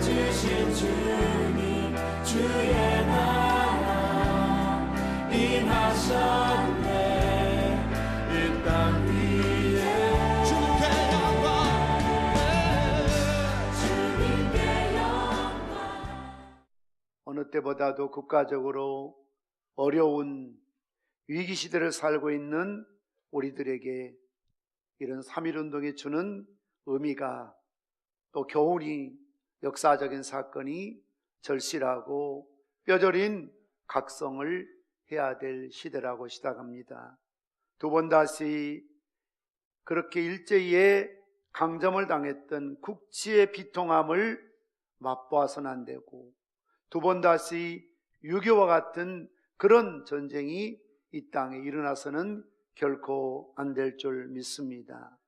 주신 주님 주의 나라 임하셨네. 이 땅 위에 주님께 영광. 어느 때보다도 국가적으로 어려운 위기 시대를 살고 있는 우리들에게 이런 3.1운동이 주는 의미가, 또 교훈이, 역사적인 사건이 절실하고 뼈저린 각성을 해야 될 시대라고 시작합니다. 두 번 다시 그렇게 일제히에 강점을 당했던 국치의 비통함을 맛보아서는 안 되고, 두 번 다시 6.25와 같은 그런 전쟁이 이 땅에 일어나서는 결코 안 될 줄 믿습니다.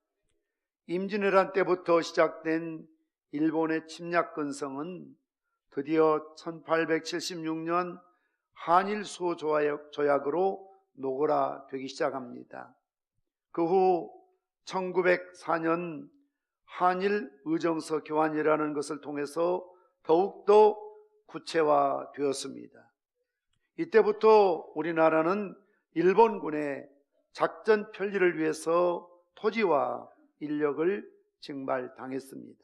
임진왜란 때부터 시작된 일본의 침략 근성은 드디어 1876년 한일 수호 조약으로 노골화되기 시작합니다. 그 후 1904년 한일 의정서 교환이라는 것을 통해서 더욱더 구체화되었습니다. 이때부터 우리나라는 일본군의 작전 편리를 위해서 토지와 인력을 징발당했습니다.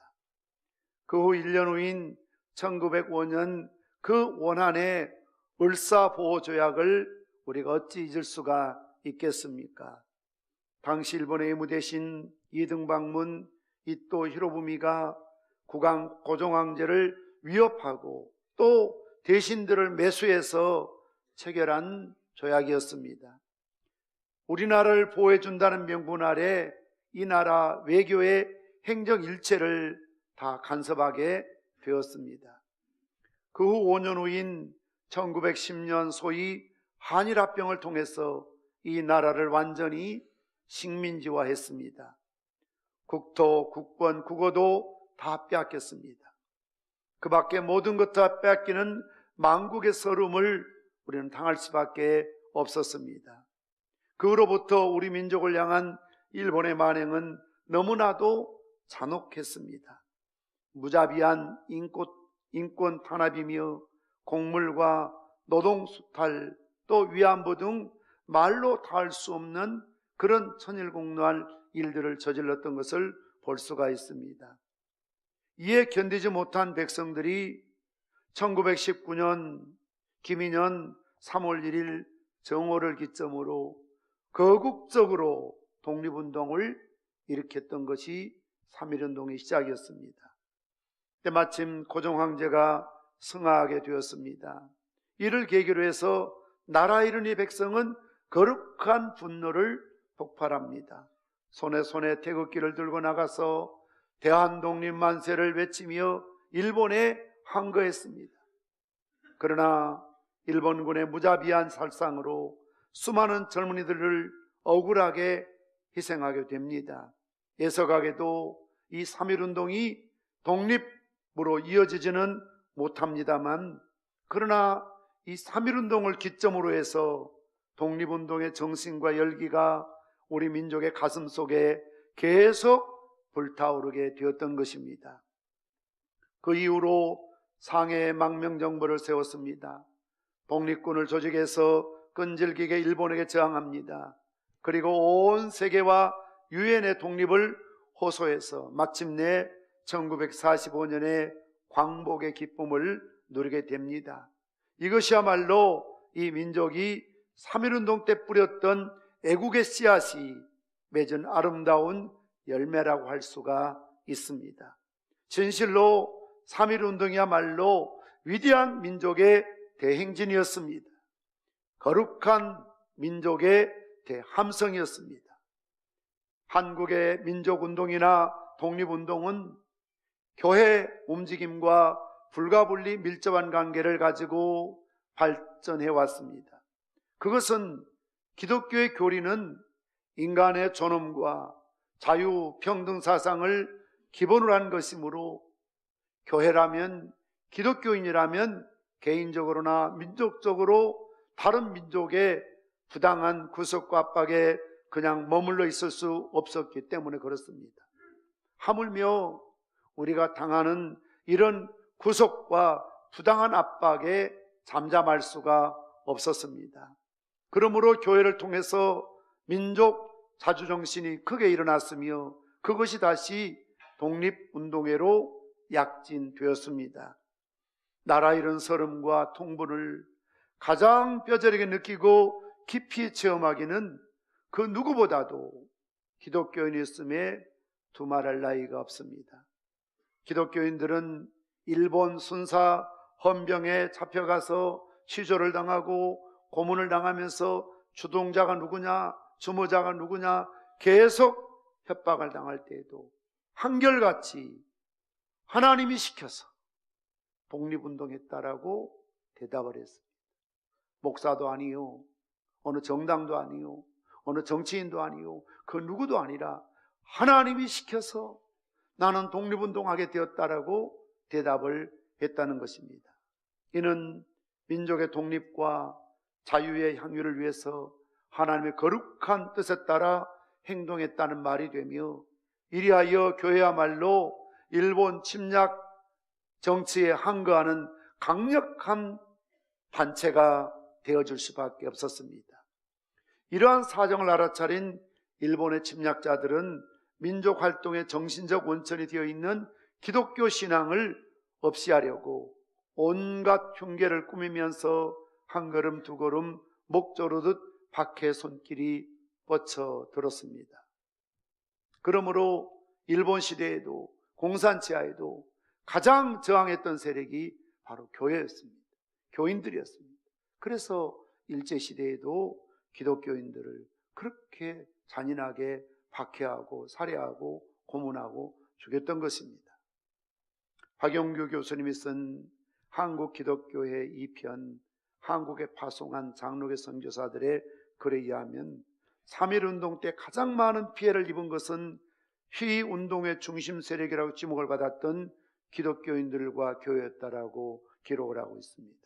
그 후 1년 후인 1905년 그 원한의 을사보호조약을 우리가 어찌 잊을 수가 있겠습니까? 당시 일본의 의무대신 이등방문 이토 히로부미가 국왕 고종황제를 위협하고 또 대신들을 매수해서 체결한 조약이었습니다. 우리나라를 보호해준다는 명분 아래 이 나라 외교의 행정 일체를 다 간섭하게 되었습니다. 그 후 5년 후인 1910년 소위 한일합병을 통해서 이 나라를 완전히 식민지화했습니다. 국토, 국권, 국어도 다 빼앗겼습니다. 그 밖에 모든 것 다 빼앗기는 망국의 서름을 우리는 당할 수밖에 없었습니다. 그 후로부터 우리 민족을 향한 일본의 만행은 너무나도 잔혹했습니다. 무자비한 인권 탄압이며 곡물과 노동 수탈, 또 위안부 등 말로 다 할 수 없는 그런 천일공노할 일들을 저질렀던 것을 볼 수가 있습니다. 이에 견디지 못한 백성들이 1919년 김인현 3월 1일 정오를 기점으로 거국적으로 독립운동을 일으켰던 것이 3.1운동의 시작이었습니다. 때마침 고종황제가 승하하게 되었습니다. 이를 계기로 해서 나라 잃은 이 백성은 거룩한 분노를 폭발합니다. 손에 태극기를 들고 나가서 대한독립 만세를 외치며 일본에 항거했습니다. 그러나 일본군의 무자비한 살상으로 수많은 젊은이들을 억울하게 희생하게 됩니다. 애석하게도 이 3.1운동이 독립으로 이어지지는 못합니다만, 그러나 이 3.1운동을 기점으로 해서 독립운동의 정신과 열기가 우리 민족의 가슴 속에 계속 불타오르게 되었던 것입니다. 그 이후로 상해에 망명정부를 세웠습니다. 독립군을 조직해서 끈질기게 일본에게 저항합니다. 그리고 온 세계와 유엔의 독립을 호소해서 마침내 1945년에 광복의 기쁨을 누리게 됩니다. 이것이야말로 이 민족이 3.1운동 때 뿌렸던 애국의 씨앗이 맺은 아름다운 열매라고 할 수가 있습니다. 진실로 3.1운동이야말로 위대한 민족의 대행진이었습니다. 거룩한 민족의 대함성이었습니다. 한국의 민족운동이나 독립운동은 교회 움직임과 불가분리 밀접한 관계를 가지고 발전해 왔습니다. 그것은 기독교의 교리는 인간의 존엄과 자유, 평등 사상을 기본으로 한 것이므로 교회라면 기독교인이라면 개인적으로나 민족적으로 다른 민족의 부당한 구속과 압박에 그냥 머물러 있을 수 없었기 때문에 그렇습니다. 하물며 우리가 당하는 이런 구속과 부당한 압박에 잠잠할 수가 없었습니다. 그러므로 교회를 통해서 민족 자주정신이 크게 일어났으며 그것이 다시 독립운동회로 약진되었습니다. 나라 잃은 서름과 통분을 가장 뼈저리게 느끼고 깊이 체험하기는 그 누구보다도 기독교인이었음에 두말할 나위가 없습니다. 기독교인들은 일본 순사 헌병에 잡혀가서 시조를 당하고 고문을 당하면서 주동자가 누구냐, 주모자가 누구냐 계속 협박을 당할 때에도 한결같이 하나님이 시켜서 독립운동했다라고 대답을 했습니다. 목사도 아니요, 어느 정당도 아니요, 어느 정치인도 아니요, 그 누구도 아니라 하나님이 시켜서 나는 독립운동하게 되었다라고 대답을 했다는 것입니다. 이는 민족의 독립과 자유의 향유를 위해서 하나님의 거룩한 뜻에 따라 행동했다는 말이 되며, 이리하여 교회야말로 일본 침략 정치에 항거하는 강력한 단체가 되어줄 수밖에 없었습니다. 이러한 사정을 알아차린 일본의 침략자들은 민족활동의 정신적 원천이 되어 있는 기독교 신앙을 없이하려고 온갖 흉계를 꾸미면서 한 걸음 두 걸음 목조르듯 박해 손길이 뻗쳐들었습니다. 그러므로 일본 시대에도 공산치하에도 가장 저항했던 세력이 바로 교회였습니다. 교인들이었습니다. 그래서 일제시대에도 기독교인들을 그렇게 잔인하게 박해하고 살해하고 고문하고 죽였던 것입니다. 박영규 교수님이 쓴 한국 기독교의 2편, 한국에 파송한 장로교 선교사들의 글에 의하면 3.1운동 때 가장 많은 피해를 입은 것은 희운동의 중심 세력이라고 지목을 받았던 기독교인들과 교회였다라고 기록을 하고 있습니다.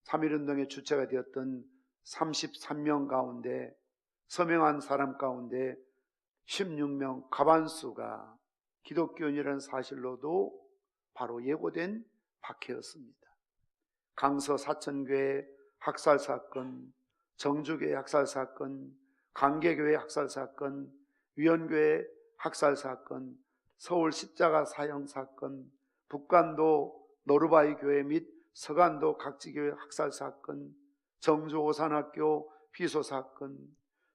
3.1운동의 주체가 되었던 33명 가운데 서명한 사람 가운데 16명 과반수가 기독교인이라는 사실로도 바로 예고된 박해였습니다. 강서 사천교회 학살사건, 정주교회 학살사건, 강계교회 학살사건, 위원교회 학살사건, 서울 십자가 사형사건, 북간도 노르바이 교회 및 서간도 각지교회 학살사건, 정주 오산학교 피소사건,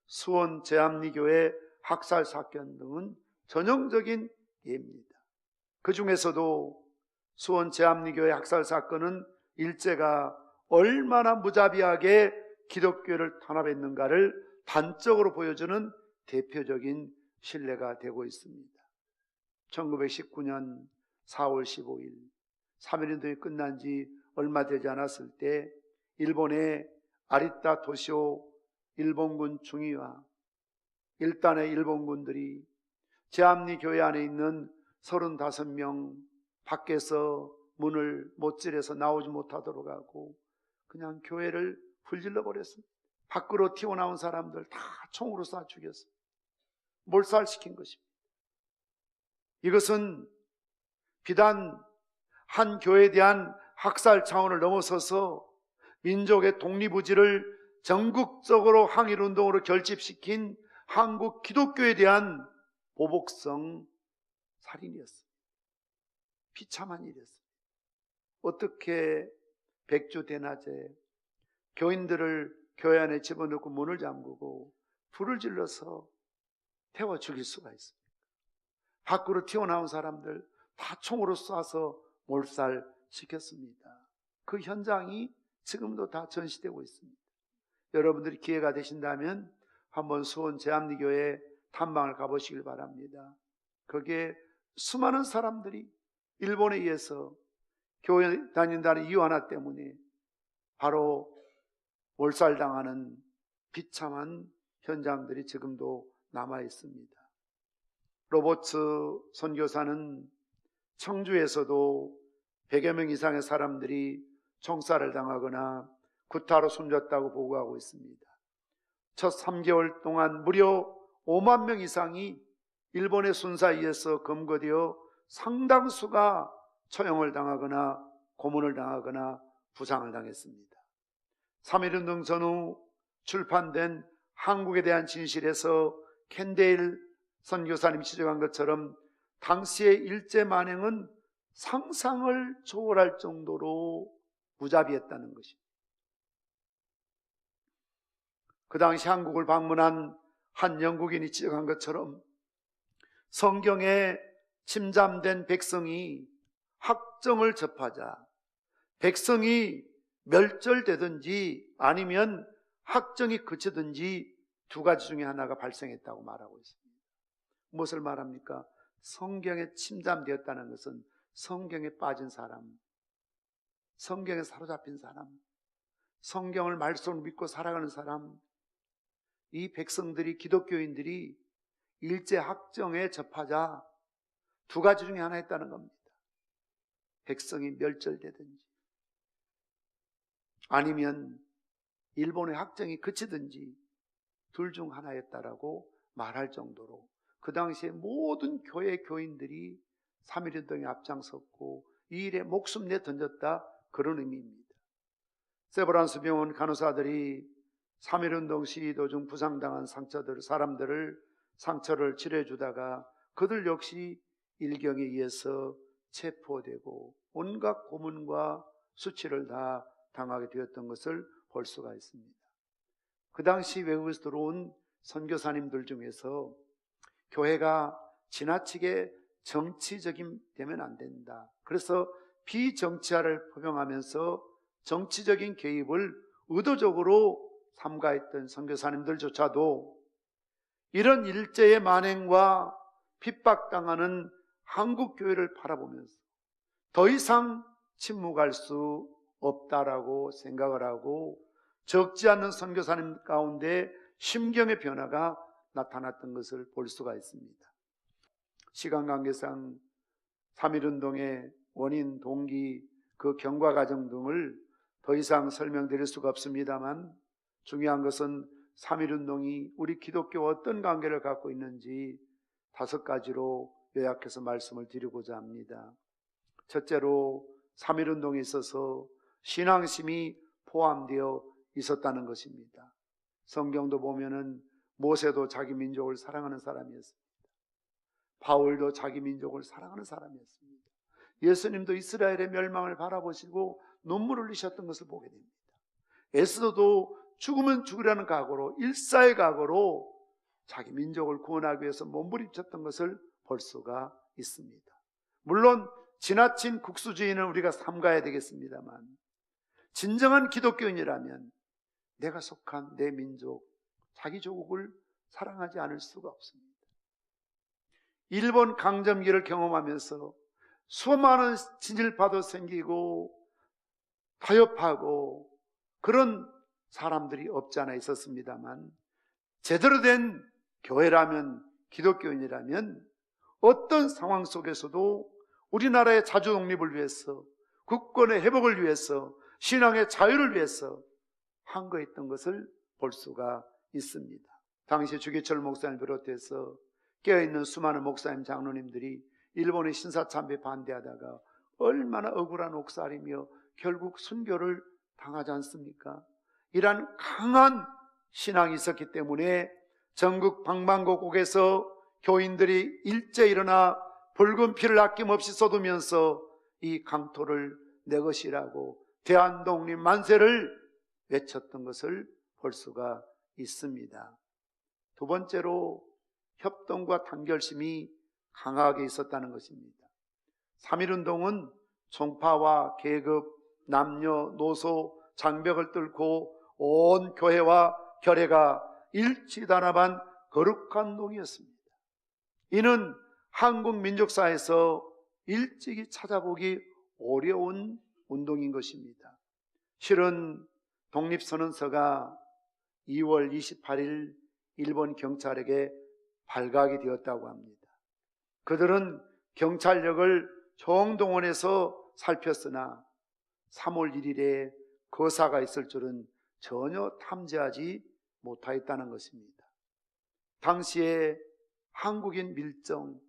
수원 제암리교회 학살사건 등은 전형적인 예입니다. 그 중에서도 수원 제암리교회 학살사건은 일제가 얼마나 무자비하게 기독교를 탄압했는가를 단적으로 보여주는 대표적인 신뢰가 되고 있습니다. 1919년 4월 15일 3.1운동이 끝난 지 얼마 되지 않았을 때 일본의 아리타 토시오 일본군 중위와 일단의 일본군들이 제암리 교회 안에 있는 35명 밖에서 문을 못질해서 나오지 못하도록 하고 그냥 교회를 불질러 버렸습니다. 밖으로 튀어나온 사람들 다 총으로 쏴 죽였습니다. 몰살시킨 것입니다. 이것은 비단 한 교회에 대한 학살 차원을 넘어서서 민족의 독립의지를 전국적으로 항일운동으로 결집시킨 한국 기독교에 대한 보복성 살인이었습니다. 비참한 일이었습니다. 어떻게 백주 대낮에 교인들을 교회 안에 집어넣고 문을 잠그고 불을 질러서 태워 죽일 수가 있습니까? 밖으로 튀어나온 사람들 다 총으로 쏴서 몰살시켰습니다. 그 현장이 지금도 다 전시되고 있습니다. 여러분들이 기회가 되신다면 한번 수원 제암리교회 탐방을 가보시길 바랍니다. 거기에 수많은 사람들이 일본에 의해서 교회 다닌다는 이유 하나 때문에 바로 몰살당하는 비참한 현장들이 지금도 남아 있습니다. 로버츠 선교사는 청주에서도 100여 명 이상의 사람들이 총살을 당하거나 구타로 숨졌다고 보고하고 있습니다. 첫 3개월 동안 무려 5만 명 이상이 일본의 순사에 의해서 검거되어 상당수가 처형을 당하거나 고문을 당하거나 부상을 당했습니다. 3.1운동 전후 출판된 한국에 대한 진실에서 캔데일 선교사님이 지적한 것처럼 당시의 일제 만행은 상상을 초월할 정도로 무자비했다는 것입니다. 그 당시 한국을 방문한 한 영국인이 지적한 것처럼 성경에 침잠된 백성이 학정을 접하자 백성이 멸절되든지 아니면 학정이 그치든지 두 가지 중에 하나가 발생했다고 말하고 있습니다. 무엇을 말합니까? 성경에 침잠되었다는 것은 성경에 빠진 사람, 성경에 사로잡힌 사람, 성경을 말씀을 믿고 살아가는 사람, 이 백성들이, 기독교인들이 일제 학정에 접하자 두 가지 중에 하나 했다는 겁니다. 백성이 멸절되든지 아니면 일본의 학정이 그치든지 둘 중 하나였다라고 말할 정도로 그 당시에 모든 교회 교인들이 3.1운동에 앞장섰고 이 일에 목숨 내 던졌다, 그런 의미입니다. 세브란스 병원 간호사들이 3.1운동 시위 도중 부상당한 사람들을 상처를 치료해주다가 그들 역시 일경에 의해서 체포되고 온갖 고문과 수치를 다 당하게 되었던 것을 볼 수가 있습니다. 그 당시 외국에서 들어온 선교사님들 중에서 교회가 지나치게 정치적인 되면 안 된다, 그래서 비정치화를 표명하면서 정치적인 개입을 의도적으로 삼가했던 선교사님들조차도 이런 일제의 만행과 핍박당하는 한국 교회를 바라보면서 더 이상 침묵할 수 없다라고 생각을 하고 적지 않은 선교사님 가운데 심경의 변화가 나타났던 것을 볼 수가 있습니다. 시간 관계상 3.1운동의 원인, 동기, 그 경과 과정 등을 더 이상 설명드릴 수가 없습니다만 중요한 것은 3.1운동이 우리 기독교와 어떤 관계를 갖고 있는지 5가지로 요약해서 말씀을 드리고자 합니다. 첫째로 3.1운동에 있어서 신앙심이 포함되어 있었다는 것입니다. 성경도 보면은 모세도 자기 민족을 사랑하는 사람이었습니다. 바울도 자기 민족을 사랑하는 사람이었습니다. 예수님도 이스라엘의 멸망을 바라보시고 눈물을 흘리셨던 것을 보게 됩니다. 에스더도 죽으면 죽으라는 각오로, 일사의 각오로 자기 민족을 구원하기 위해서 몸부림쳤던 것을 볼 수가 있습니다. 물론 지나친 국수주의는 우리가 삼가야 되겠습니다만 진정한 기독교인이라면 내가 속한 내 민족, 자기 조국을 사랑하지 않을 수가 없습니다. 일본 강점기를 경험하면서 수많은 진일파도 생기고 타협하고 그런 사람들이 없지 않아 있었습니다만 제대로 된 교회라면, 기독교인이라면 어떤 상황 속에서도 우리나라의 자주 독립을 위해서, 국권의 회복을 위해서, 신앙의 자유를 위해서 항거했던 것을 볼 수가 있습니다. 당시 주기철 목사님을 비롯해서 깨어있는 수많은 목사님, 장로님들이 일본의 신사참배에 반대하다가 얼마나 억울한 옥살이며 결국 순교를 당하지 않습니까? 이러한 강한 신앙이 있었기 때문에 전국 방방곡곡에서 교인들이 일제 일어나 붉은 피를 아낌없이 쏟으면서 이 강토를 내 것이라고 대한독립 만세를 외쳤던 것을 볼 수가 있습니다. 두 번째로 협동과 단결심이 강하게 있었다는 것입니다. 3.1운동은 종파와 계급, 남녀, 노소, 장벽을 뚫고 온 교회와 결회가 일치단합한 거룩한 운동이었습니다. 이는 한국 민족사에서 일찍이 찾아보기 어려운 운동인 것입니다. 실은 독립선언서가 2월 28일 일본 경찰에게 발각이 되었다고 합니다. 그들은 경찰력을 총동원해서 살폈으나 3월 1일에 거사가 있을 줄은 전혀 탐지하지 못하였다는 것입니다. 당시에 한국인 밀정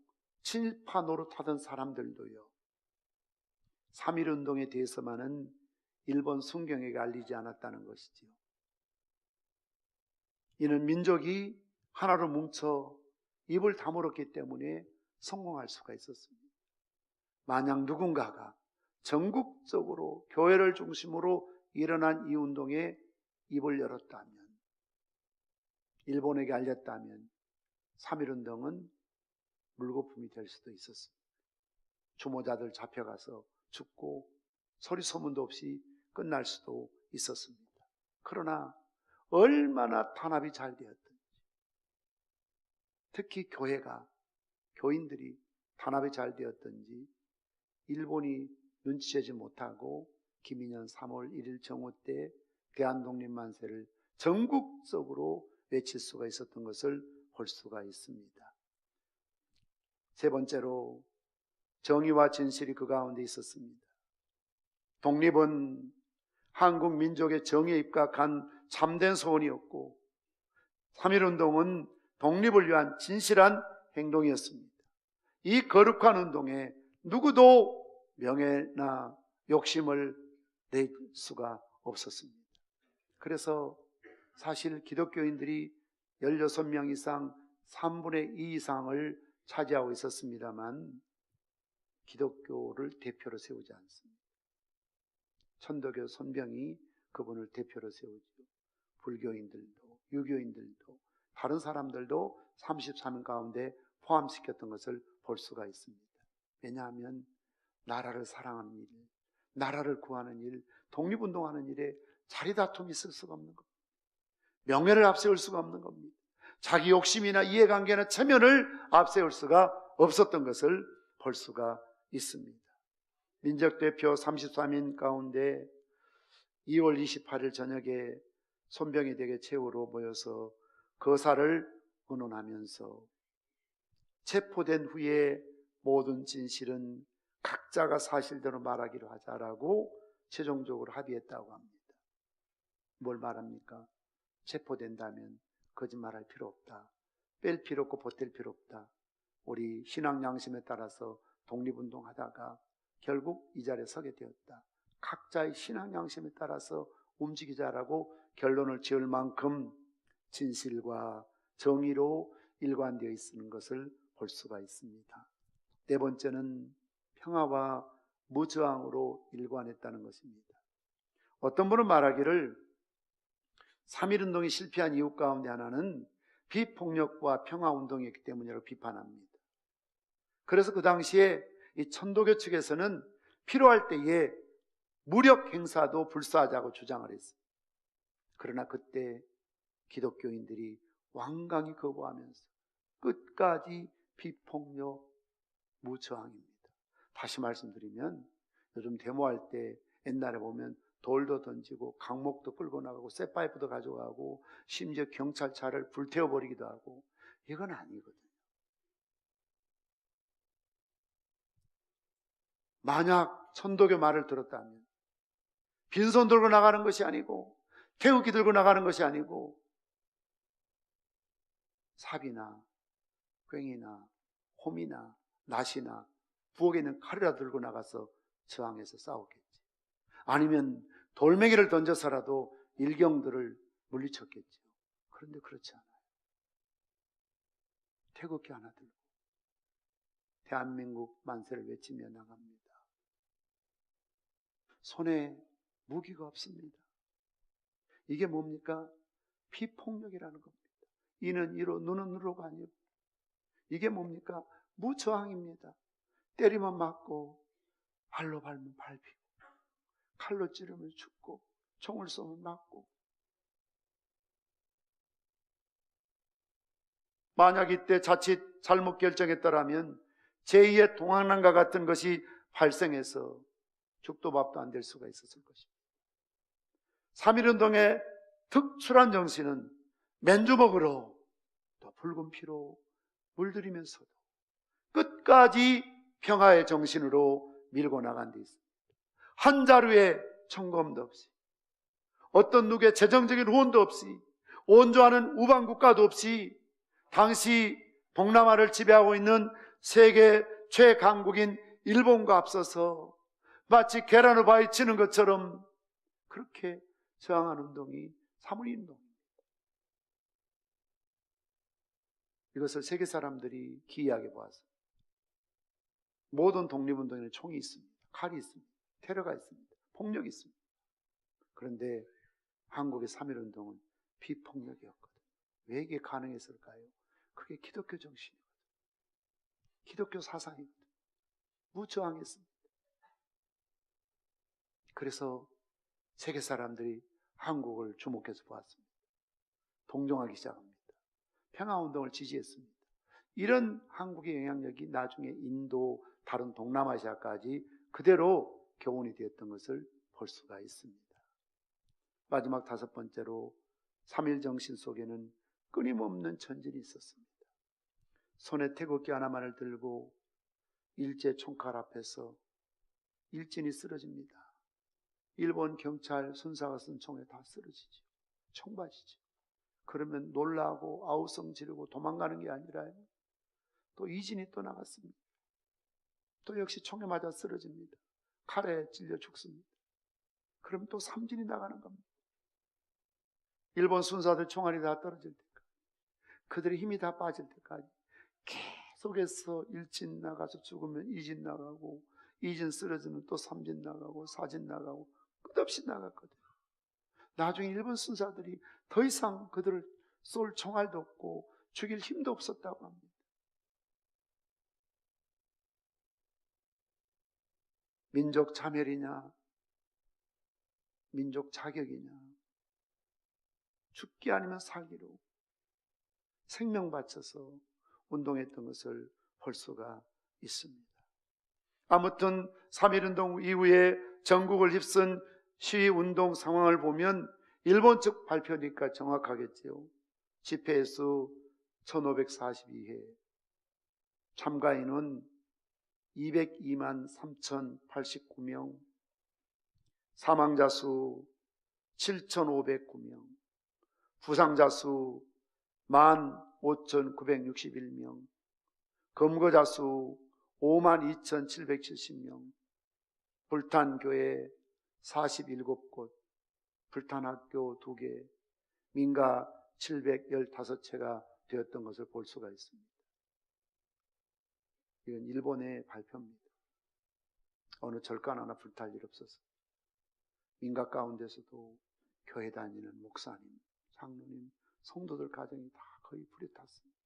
친일파 노릇하던 사람들도요, 3.1운동에 대해서만은 일본 순경에게 알리지 않았다는 것이지요. 이는 민족이 하나로 뭉쳐 입을 다물었기 때문에 성공할 수가 있었습니다. 만약 누군가가 전국적으로 교회를 중심으로 일어난 이 운동에 입을 열었다면, 일본에게 알렸다면 3.1운동은 물거품이 될 수도 있었습니다. 주모자들 잡혀가서 죽고 소리 소문도 없이 끝날 수도 있었습니다. 그러나 얼마나 탄압이 잘 되었든지, 특히 교인들이 탄압이 잘 되었든지 일본이 눈치채지 못하고 김인현 3월 1일 정오 때 대한독립만세를 전국적으로 외칠 수가 있었던 것을 볼 수가 있습니다. 세 번째로 정의와 진실이 그 가운데 있었습니다. 독립은 한국 민족의 정의에 입각한 참된 소원이었고 3.1운동은 독립을 위한 진실한 행동이었습니다. 이 거룩한 운동에 누구도 명예나 욕심을 낼 수가 없었습니다. 그래서 사실 기독교인들이 16명 이상 3분의 2 이상을 차지하고 있었습니다만 기독교를 대표로 세우지 않습니다. 천도교 손병이 그분을 대표로 세우죠. 불교인들도 유교인들도 다른 사람들도 33명 가운데 포함시켰던 것을 볼 수가 있습니다. 왜냐하면 나라를 사랑하는 일, 나라를 구하는 일, 독립운동하는 일에 자리다툼이 있을 수가 없는 겁니다. 명예를 앞세울 수가 없는 겁니다. 자기 욕심이나 이해관계나 체면을 앞세울 수가 없었던 것을 볼 수가 있습니다. 민족대표 33인 가운데 2월 28일 저녁에 손병희 댁에 최후로 모여서 거사를 의논하면서 체포된 후에 모든 진실은 각자가 사실대로 말하기로 하자라고 최종적으로 합의했다고 합니다. 뭘 말합니까? 체포된다면 거짓말할 필요 없다. 뺄 필요 없고 보탤 필요 없다. 우리 신앙 양심에 따라서 독립운동하다가 결국 이 자리에 서게 되었다. 각자의 신앙 양심에 따라서 움직이자라고 결론을 지을 만큼 진실과 정의로 일관되어 있는 것을 볼 수가 있습니다. 네 번째는 평화와 무저항으로 일관했다는 것입니다. 어떤 분은 말하기를 3.1운동이 실패한 이유 가운데 하나는 비폭력과 평화운동이었기 때문이라고 비판합니다. 그래서 그 당시에 이 천도교 측에서는 필요할 때에 무력 행사도 불사하자고 주장을 했습니다. 그러나 그때 기독교인들이 완강히 거부하면서 끝까지 비폭력 무저항입니다. 다시 말씀드리면 요즘 데모할 때 옛날에 보면 돌도 던지고 강목도 끌고 나가고 쇠파이프도 가져가고 심지어 경찰차를 불태워버리기도 하고 이건 아니거든요. 만약 천도교 말을 들었다면 빈손 들고 나가는 것이 아니고 태극기 들고 나가는 것이 아니고 삽이나 괭이나 홈이나 낫이나 부엌에 있는 칼이라 들고 나가서 저항해서 싸웠겠지. 아니면 돌멩이를 던져서라도 일경들을 물리쳤겠죠. 그런데 그렇지 않아요. 태극기 하나 들고 대한민국 만세를 외치며 나갑니다. 손에 무기가 없습니다. 이게 뭡니까? 비폭력이라는 겁니다. 이는 이로 눈은 눈으로가 아니고 이게 뭡니까? 무저항입니다. 때리면 맞고 발로 밟으면 밟히고 칼로 찌르면 죽고 총을 쏘면 맞고 만약 이때 자칫 잘못 결정했더라면 제2의 동학난과 같은 것이 발생해서 죽도 밥도 안 될 수가 있었을 것입니다. 3.1운동의 특출한 정신은 맨주먹으로 또 붉은 피로 물들이면서도 끝까지 평화의 정신으로 밀고 나간 데 있습니다. 한 자루의 청검도 없이, 어떤 누구의 재정적인 후원도 없이, 온조하는 우방 국가도 없이 당시 동남아를 지배하고 있는 세계 최강국인 일본과 앞서서 마치 계란을 바위 치는 것처럼 그렇게 저항한 운동이 3.1 운동입니다. 이것을 세계 사람들이 기이하게 보았습니다. 모든 독립운동에는 총이 있습니다. 칼이 있습니다. 테러가 있습니다. 폭력이 있습니다. 그런데 한국의 3.1 운동은 비폭력이었거든요. 왜 이게 가능했을까요? 그게 기독교 정신이거든요. 기독교 사상이거든요. 무저항했습니다. 그래서 세계 사람들이 한국을 주목해서 보았습니다. 동정하기 시작합니다. 평화운동을 지지했습니다. 이런 한국의 영향력이 나중에 인도, 다른 동남아시아까지 그대로 교훈이 되었던 것을 볼 수가 있습니다. 마지막 5번째로 3.1 정신 속에는 끊임없는 전진이 있었습니다. 손에 태극기 하나만을 들고 일제 총칼 앞에서 일진이 쓰러집니다. 일본 경찰 순사가 쓴 총에 다 쓰러지죠. 총맞이죠. 그러면 놀라고 아우성 지르고 도망가는 게 아니라요, 또 이진이 또 나갔습니다. 또 역시 총에 맞아 쓰러집니다. 칼에 찔려 죽습니다. 그럼 또 3진이 나가는 겁니다. 일본 순사들 총알이 다 떨어질 때까지, 그들의 힘이 다 빠질 때까지 계속해서 1진 나가서 죽으면 2진 나가고, 2진 쓰러지면 또 3진 나가고, 4진 나가고, 끝없이 나갔거든요. 나중에 일본 순사들이 더 이상 그들을 쏠 총알도 없고 죽일 힘도 없었다고 합니다. 민족 자멸이냐, 민족 자격이냐, 죽기 아니면 살기로 생명 바쳐서 운동했던 것을 볼 수가 있습니다. 아무튼 3.1운동 이후에 전국을 휩쓴 시위운동 상황을 보면 일본 측 발표니까 정확하겠지요. 집회 수 1542회, 참가인은 202만 3089명, 사망자 수 7509명, 부상자 수 15,961명, 검거자 수 52,770명, 불탄 교회 47곳, 불탄 학교 2개, 민가 715채가 되었던 것을 볼 수가 있습니다. 이건 일본의 발표입니다. 어느 절간 하나 불탈 일 없었어요. 민가 가운데서도 교회 다니는 목사님, 장로님, 성도들 가정이 다 거의 불에 탔습니다.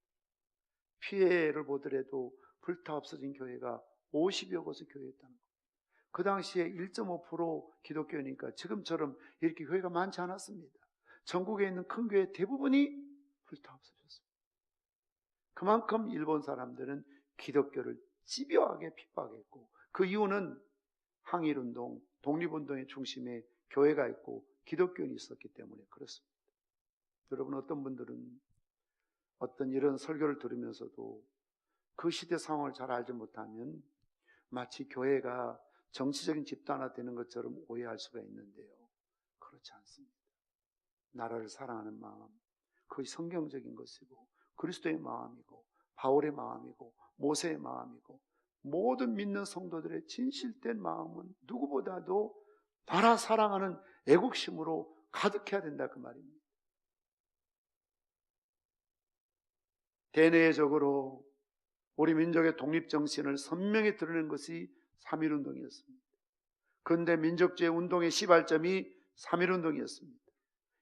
피해를 보더라도 불타 없어진 교회가 50여 곳의 교회였다는 겁니다. 그 당시에 1.5% 기독교니까 지금처럼 이렇게 교회가 많지 않았습니다. 전국에 있는 큰 교회 대부분이 불타 없어졌습니다. 그만큼 일본 사람들은 기독교를 집요하게 핍박했고, 그 이유는 항일운동, 독립운동의 중심에 교회가 있고 기독교인이 있었기 때문에 그렇습니다. 여러분, 어떤 분들은 어떤 이런 설교를 들으면서도 그 시대 상황을 잘 알지 못하면 마치 교회가 정치적인 집단화 되는 것처럼 오해할 수가 있는데요, 그렇지 않습니다. 나라를 사랑하는 마음, 그것이 성경적인 것이고 그리스도의 마음이고 바울의 마음이고 모세의 마음이고 모든 믿는 성도들의 진실된 마음은 누구보다도 나라 사랑하는 애국심으로 가득해야 된다, 그 말입니다. 대내적으로 우리 민족의 독립정신을 선명히 드러낸 것이 3.1운동이었습니다. 근대 민족주의 운동의 시발점이 3.1운동이었습니다.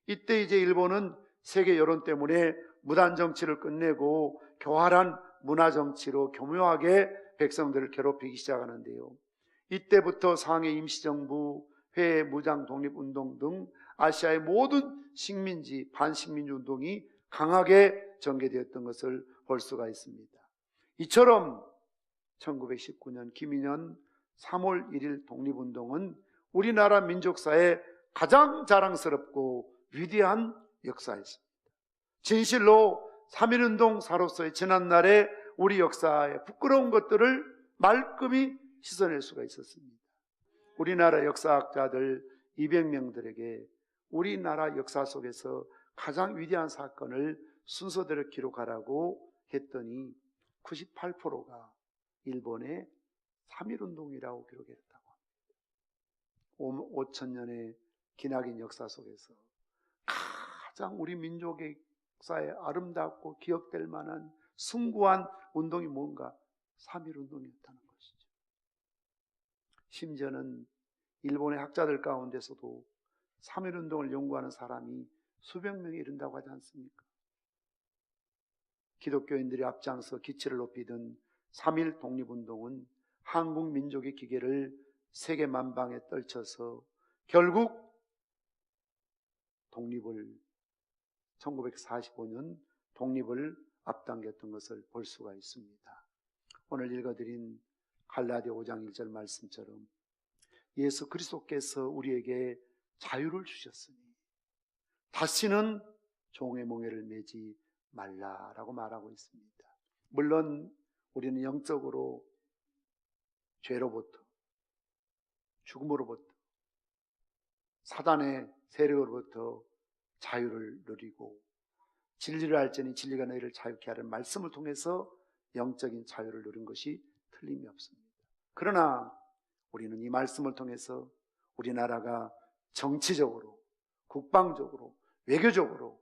이때 이제 일본은 세계 여론 때문에 무단정치를 끝내고 교활한 문화정치로 교묘하게 백성들을 괴롭히기 시작하는데요, 이때부터 상해 임시정부, 회해 무장독립운동 등 아시아의 모든 식민지, 반식민지 운동이 강하게 전개되었던 것을 볼 수가 있습니다. 이처럼 1919년 김인현 3월 1일 독립운동은 우리나라 민족사의 가장 자랑스럽고 위대한 역사였습니다. 진실로 3.1운동사로서의 지난날의 우리 역사의 부끄러운 것들을 말끔히 씻어낼 수가 있었습니다. 우리나라 역사학자들 200명들에게 우리나라 역사 속에서 가장 위대한 사건을 순서대로 기록하라고 했더니 98%가 일본의 3.1운동이라고 기록했다고 합니다. 5,000년의 기나긴 역사 속에서 가장 우리 민족의 역사에 아름답고 기억될 만한 숭고한 운동이 뭔가 3.1운동이었다는 것이죠. 심지어는 일본의 학자들 가운데서도 3.1운동을 연구하는 사람이 수백 명에 이른다고 하지 않습니까? 기독교인들이 앞장서 기치를 높이던 3.1 독립운동은 한국 민족의 기계를 세계 만방에 떨쳐서 결국 독립을 1945년 독립을 앞당겼던 것을 볼 수가 있습니다. 오늘 읽어드린 갈라디아 5장 1절 말씀처럼 예수 그리스도께서 우리에게 자유를 주셨으니 다시는 종의 몽해를 매지 말라라고 말하고 있습니다. 물론 우리는 영적으로 죄로부터, 죽음으로부터, 사단의 세력으로부터 자유를 누리고 진리를 알지니 진리가 너희를 자유케 하는 말씀을 통해서 영적인 자유를 누린 것이 틀림이 없습니다. 그러나 우리는 이 말씀을 통해서 우리나라가 정치적으로, 국방적으로, 외교적으로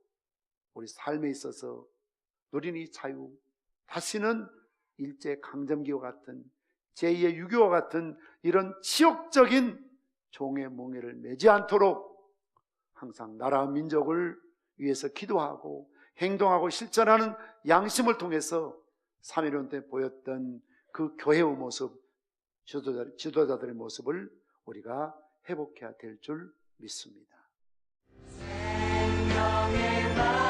우리 삶에 있어서 누린 이 자유, 다시는 일제강점기와 같은 제2의 6.25와 같은 이런 치욕적인 종의 몽해를 매지 않도록 항상 나라와 민족을 위해서 기도하고 행동하고 실천하는 양심을 통해서 3.1운동 때 보였던 그 교회의 모습, 지도자들의 모습을 우리가 회복해야 될 줄 믿습니다. 생명의 말